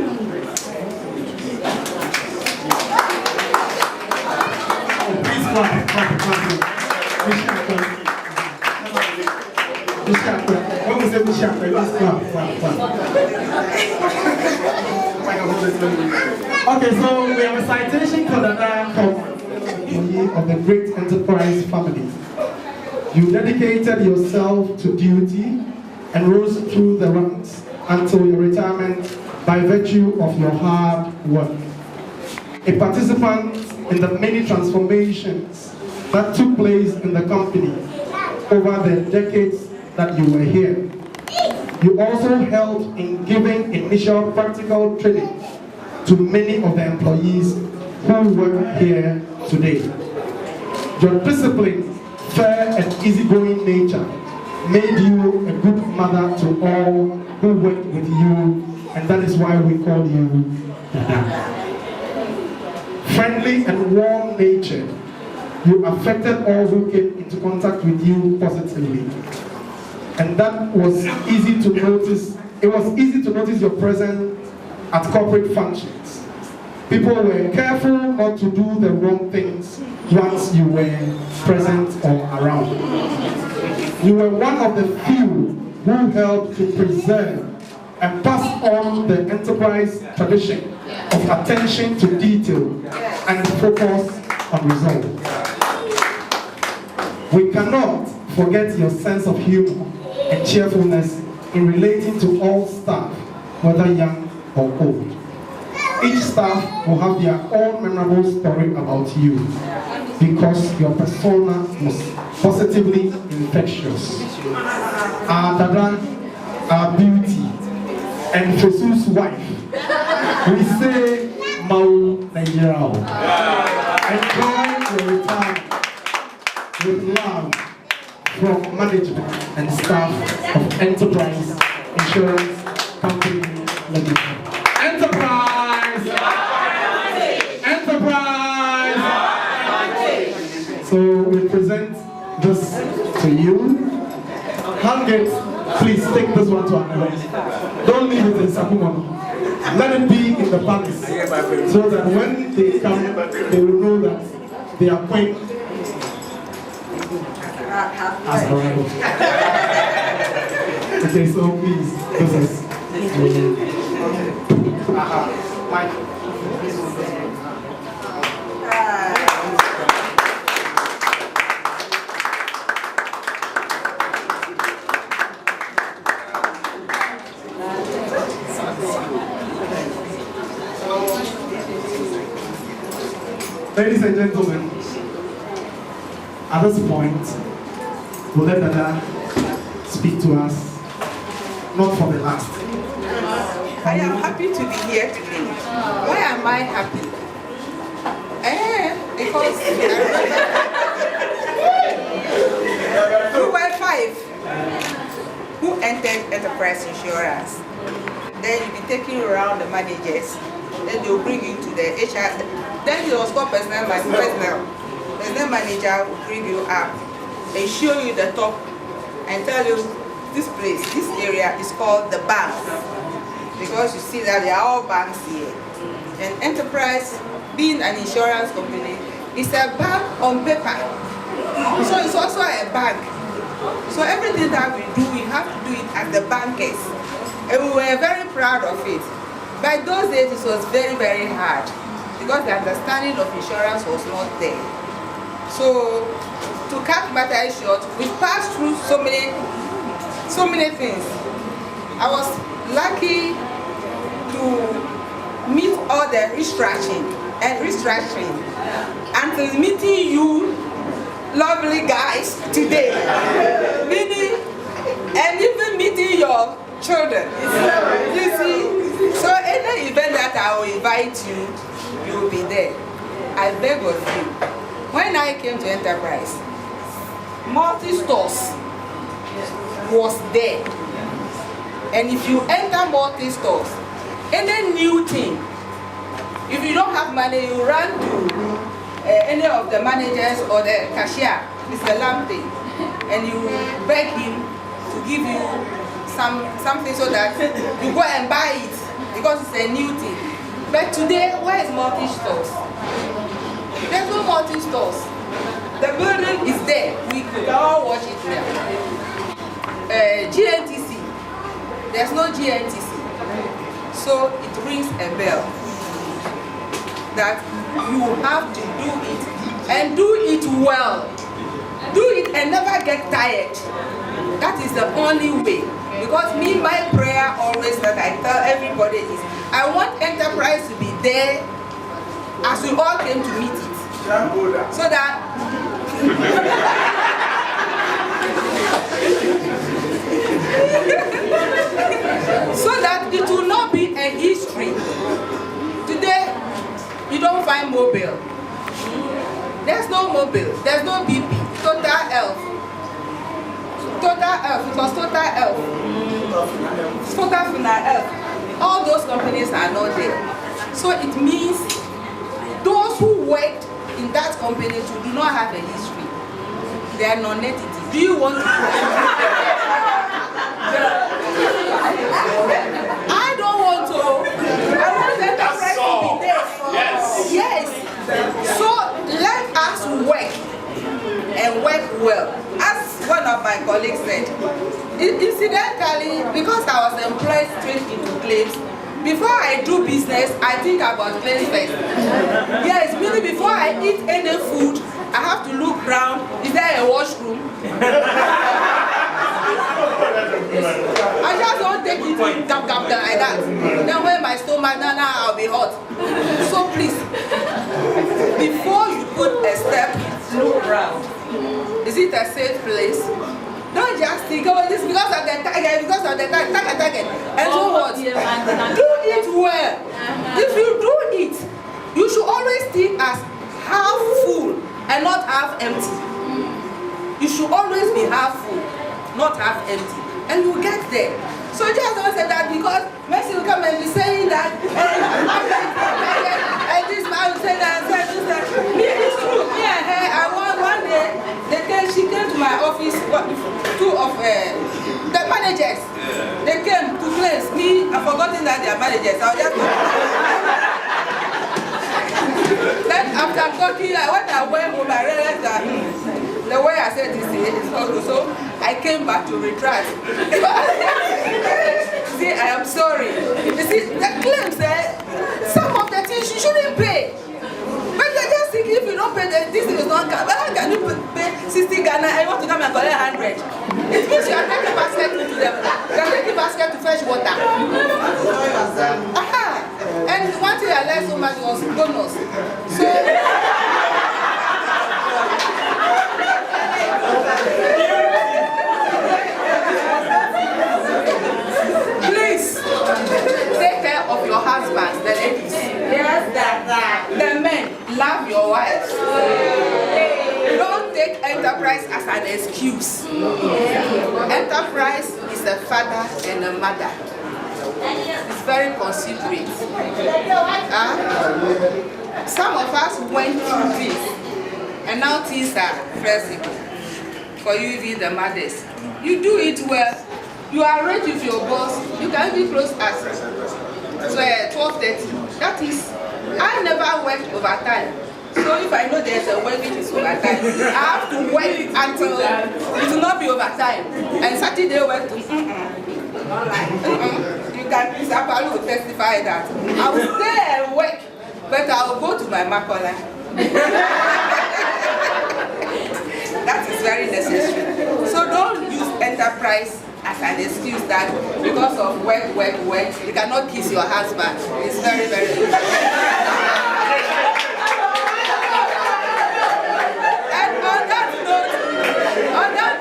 Please clap. When we say push up, please clap. Okay, so we have a citation for Dada from the Great Enterprise family. You dedicated yourself to duty and rose through the ranks until your retirement by virtue of your hard work. A participant in the many transformations that took place in the company over the decades that you were here. You also helped in giving initial practical training to many of the employees who work here today. Your discipline, fair and easygoing nature made you a good mother to all who worked with you, and that is why we call you Dada. Friendly and warm-natured, you affected all who came into contact with you positively. And that was easy to notice. It was easy to notice your presence at corporate functions. People were careful not to do the wrong things once you were present or around. You were one of the few who helped to preserve and pass on the enterprise tradition of attention to detail and focus on results. We cannot forget your sense of humor and cheerfulness in relating to all staff, whether young or old. Each staff will have their own memorable story about you because your persona was positively infectious. Our Dada, our beauty, and Fesu's wife, we say, Mau Nigeria. Enjoy your retirement with love from management and staff of Enterprise Insurance Company Limited. Enterprise! Enterprise! So we present this to you. Hang it. Please take this one to another. Don't leave it in Sakumono. Let it be in the palace so that when they come, they will know that they are quite as arrived. Okay, so please, this is Mike. Ladies and gentlemen, at this point, we'll let Dada speak to us, not for the last. I am happy to be here today. Why am I happy? Because we were wife who entered enterprise insurance, then you'll be taking around the managers, then they'll bring you to the HR, then it was called personal manager will bring you up and show you the top and tell you this place, this area is called the bank, because you see that they are all banks here. And enterprise, being an insurance company, is a bank on paper, so it's also a bank. So everything that we do, we have to do it as the bankers. And we were very proud of it. By those days, it was very, very hard because the understanding of insurance was not there. So, to cut matters short, we passed through so many things. I was lucky to meet all the restructuring until meeting you lovely guys today, and even meeting your children. You see, so any event that I will invite you, you will be there. I beg of you. When I came to Enterprise, multi-stores was there. And if you enter multi-stores, any new thing, if you don't have money, you run to any of the managers or the cashier, Mr. Lamptey, and you beg him to give you something so that you go and buy it because it's a new thing. But today, where is multi-stores? There's no multi-stores. The building is there. We can all watch it there. GNTC. There's no GNTC. So it rings a bell that you have to do it and do it well. Do it and never get tired. That is the only way. Because my prayer always that I tell everybody is, I want Enterprise to be there as we all came to meet it. So that so that it will not be a history. Today, you don't find mobile. There's no mobile. There's no BP. Total health. Total health. It was total health. Total health. All those companies are not there. So it means those who worked in that company do not have a history. They are non-entities. Do you want to I don't want to. I want Enterprise to be there. Yes. So let us work and work well. As one of my colleagues said, incidentally, because I was employed straight into claims, before I do business, I think about claims first. Yes, meaning before I eat any food, I have to look around. Is there a washroom? I just don't take it like that. Then when my stomach, I'll be hot. So please, before you put a step, look around. Is it a safe place? Don't just think, oh, this is because of the target, and so what? Do it well. If you do it, you should always think as half full and not half empty. You should always be half full, not half empty. And you get there. So just don't say that because Messi will come and be saying that, and this man will say that, and say this, that. It's true. Yeah, I want one day, she came to my office, two of the managers. They came to place me. I've forgotten that they are managers. I was just then after talking, when I went home, I realized that the way I said this is not good. So I came back to retract. See, I am sorry. You see, the claim said some of the things you shouldn't pay. But you're just thinking if you don't pay, this is not come. How can you pay 60 Ghana and you want to come and collect 100? It means you are taking basket into them. You are taking basket to fetch water. And one thing I learned so much was bonus. So please take care of your husbands, the ladies. Yes, the men, love your wives. Don't take enterprise enterprise as an excuse. Enterprise is a father and a mother. It's very considerate. Some of us went through this, and now things are flexible for you, even the mothers. You do it well. You arrange with your boss. You can be close at 12:30. That is, I never worked overtime. So if I know there's a work which is overtime, I have to work until it will not be overtime. And Saturday work to You can, Mr. Palu will testify that. I will stay and work, but I will go to my Makola. That is very necessary. So don't use enterprise as an excuse that because of work, you cannot kiss your husband. It's very, very important. And on that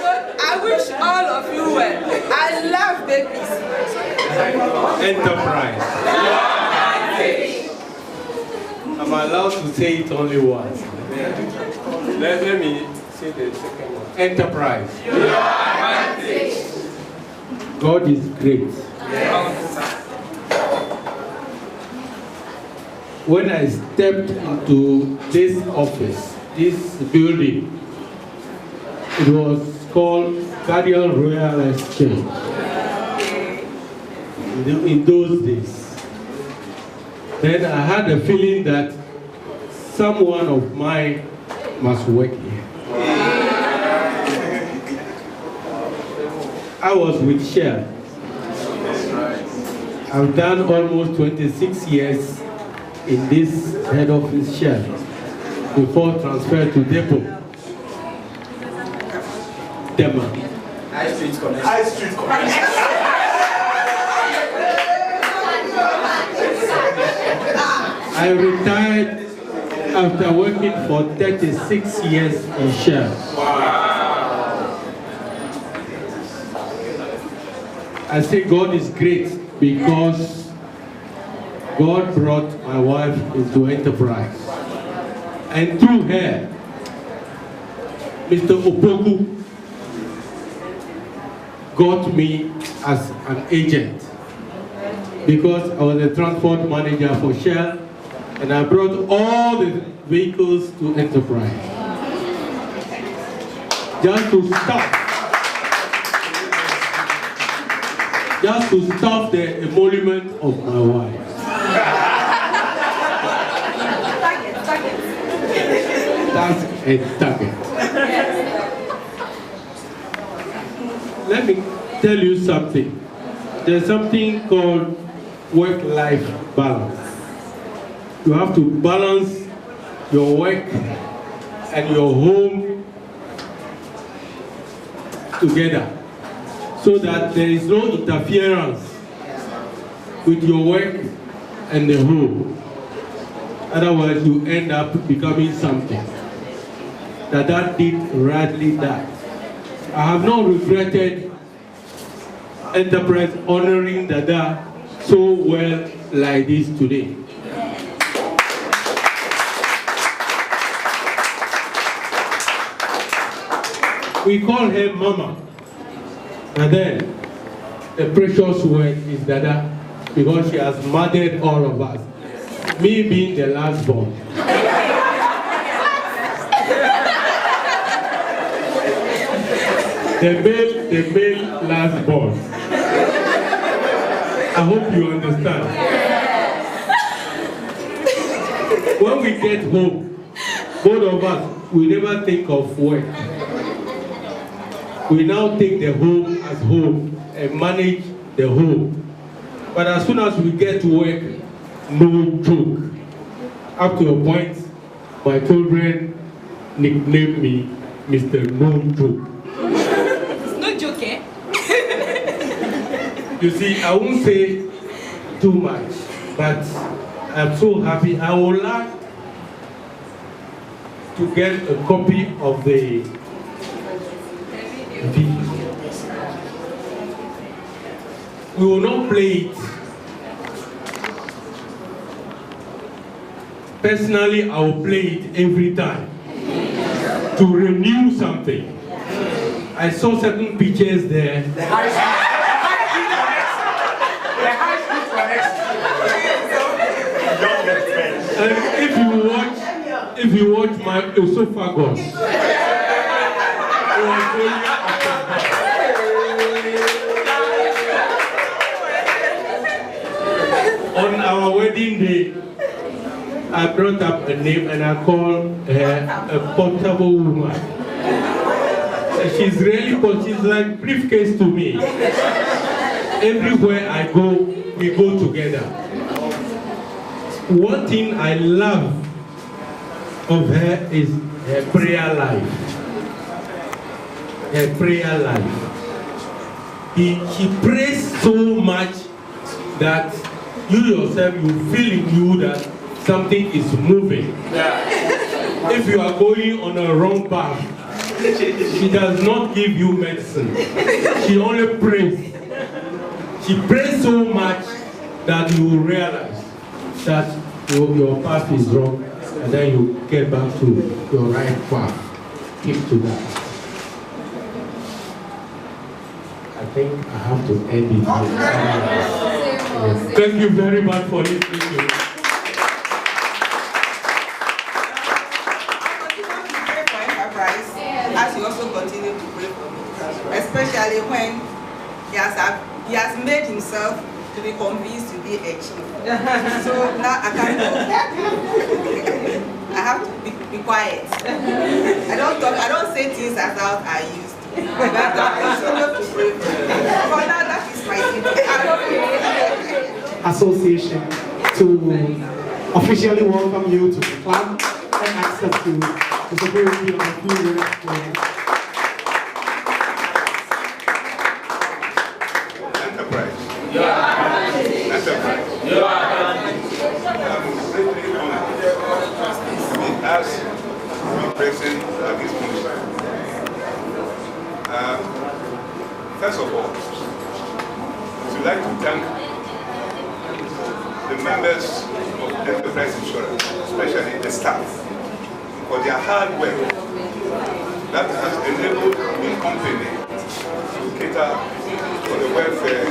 note, I wish all of you well. I love babies. Enterprise. I'm allowed to say it only once. Let me say the second one. Enterprise. God is great. When I stepped into this office, this building, it was called Guardian Royal Exchange. In those days. Then I had a feeling that someone of mine must work here. I was with Shell. I've done almost 26 years in this head office Shell before transfer to Depot. Dema. High Street Connection. I retired after working for 36 years in Shell. I say God is great because God brought my wife into enterprise. And through her, Mr. Opoku got me as an agent because I was a transport manager for Shell and I brought all the vehicles to enterprise. Just to stop the emolument of my wife. That's a target. Let me tell you something. There's something called work-life balance. You have to balance your work and your home together so that there is no interference with your work and the home. Otherwise, you end up becoming something. Dada did rightly that. I have not regretted enterprise honoring Dada so well like this today. We call her Mama, and then the precious word is Dada because she has mothered all of us. Me being the last born. The male last born. I hope you understand. When we get home, both of us, we never think of work. We now take the home as home and manage the home. But as soon as we get to work, no joke. Up to a point, my children nicknamed me Mr. No Joke. It's no joke, eh? You see, I won't say too much, but I'm so happy. I would like to get a copy of the video. We will not play it. Personally, I will play it every time. to renew something. I saw certain pictures there. The high school connection. And if you watch my esophagus, on our wedding day, I brought up a name and I called her a portable woman. She's really, because she's like briefcase to me. Everywhere I go, we go together. One thing I love of her is her prayer life. Her prayer life. She prays so much that you yourself, you feel in you that something is moving. If you are going on a wrong path, she does not give you medicine. She only prays. She prays so much that you will realize that your path is wrong, and then you get back to your right path. Keep to that. I think I have to end it here. Thank you very much for listening to me. As you also continue to pray for me, especially when he has made himself to be convinced to be a chief. So now I can't talk. I have to be quiet. I don't say things as out I used to. But I continue to pray for me. For now, that is my association to officially welcome you to the club and accept you to support you on a few minutes. Enterprise. Enterprise. I'm greatly honored to be asked to be present at this function. First of all, I'd like to thank the members of Enterprise Insurance, especially the staff, for their hard work that has enabled the company to cater for the welfare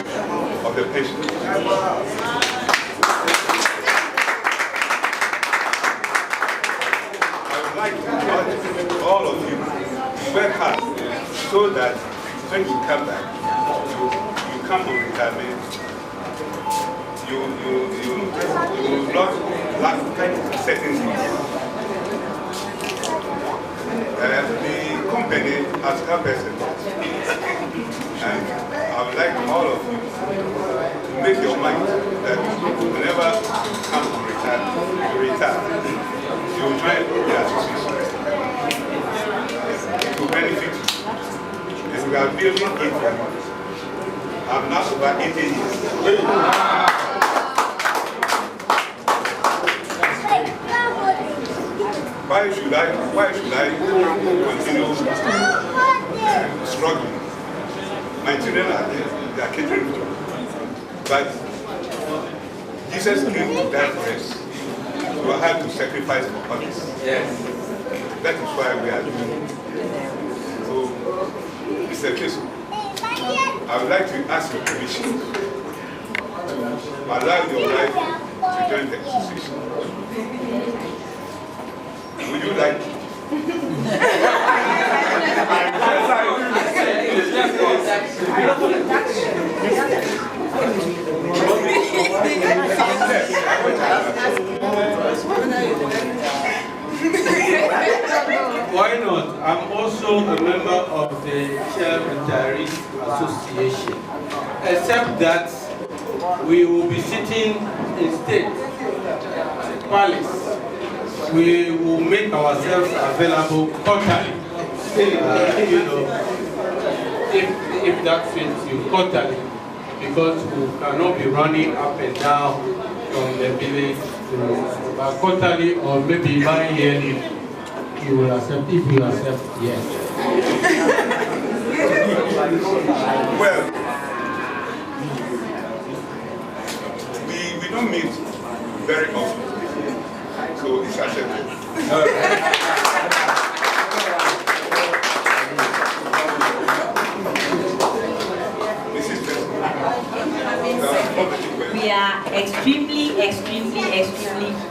of the patient. I would like to urge all of you to work hard so that when you come back, you come on retirement, you will not lack certain things. The company has helped us a lot. And I would like all of you to make your mind that whenever you come to retire, you will join the association. It will benefit you. And we are building it. I'm now over 80 years. Why should I continue struggling? My children are there, they are catering to me. But Jesus came to die for us. We have to sacrifice for others. Yes. That is why we are doing it. So, Mr. Fesu, I would like to ask your permission to allow your wife to join the association. Would you like? Why not? I'm also a member of the Chair Retirees Association, except that we will be sitting in state palace. We will make ourselves available quarterly. You know, if that fits you, quarterly, because we cannot be running up and down from the village to quarterly or maybe bi-yearly. You will accept, if you accept, yes. Well, we don't meet very often, so it's accepted.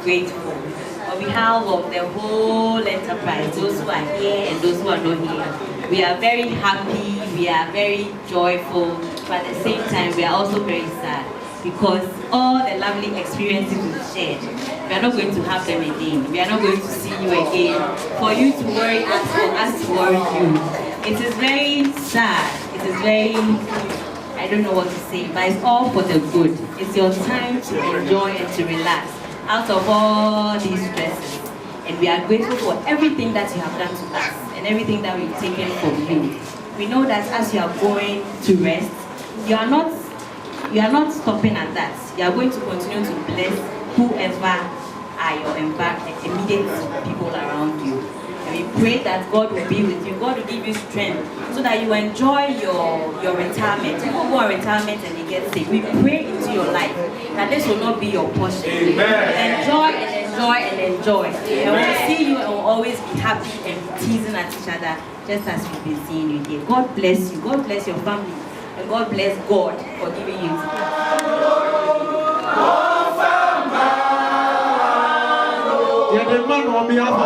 grateful. On behalf of the whole enterprise, those who are here and those who are not here, we are very happy, we are very joyful, but at the same time we are also very sad because all the lovely experiences we've shared, we are not going to have them again. We are not going to see you again for you to worry us, for us to worry you. It is very sad, it is very, I don't know what to say, but it's all for the good. It's your time to enjoy and to relax out of all these stresses. And we are grateful for everything that you have done to us and everything that we've taken from you. We know that as you are going to rest, you are not stopping at that. You are going to continue to bless whoever are your immediate people around you. And we pray that God will be with you. God will give you strength so that you enjoy your retirement. People go on retirement and they get sick. We pray into your life that this will not be your portion. Amen. Enjoy and enjoy and enjoy. And we'll see you and we'll always be happy and teasing at each other just as we've been seeing you here. God bless you. God bless your family. And God bless God for giving you. The man on behalf of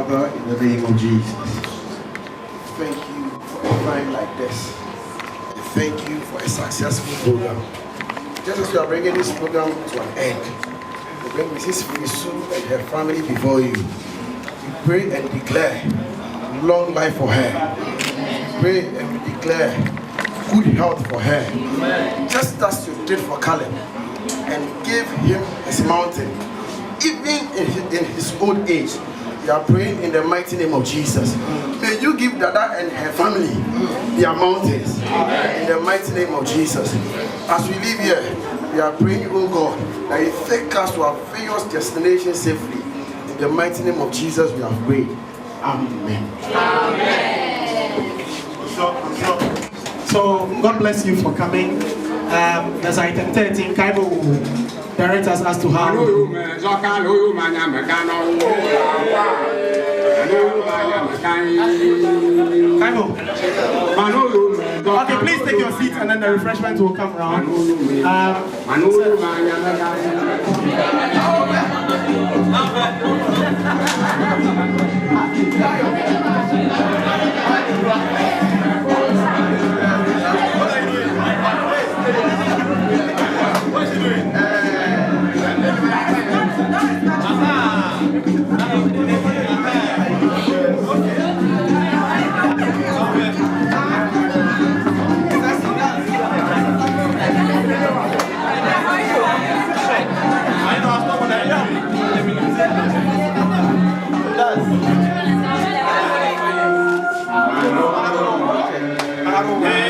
Father, in the name of Jesus, thank you for a time like this. Thank you for a successful program. Just as we are bringing this program to an end, we bring Mrs. Fesu and her family before you. We pray and declare long life for her. We pray and we declare good health for her. Just as you did for Caleb and gave him his mountain, even in his old age. We are praying in the mighty name of Jesus. May you give Dada and her family their mountains in the mighty name of Jesus. As we live here, we are praying, oh God, that you take us to our various destinations safely. In the mighty name of Jesus, we have prayed. Amen. So God bless you for coming. There's item 13, Kaibo will direct us as to how. Okay, please take your seat and then the refreshments will come around. What's she doing? Hey.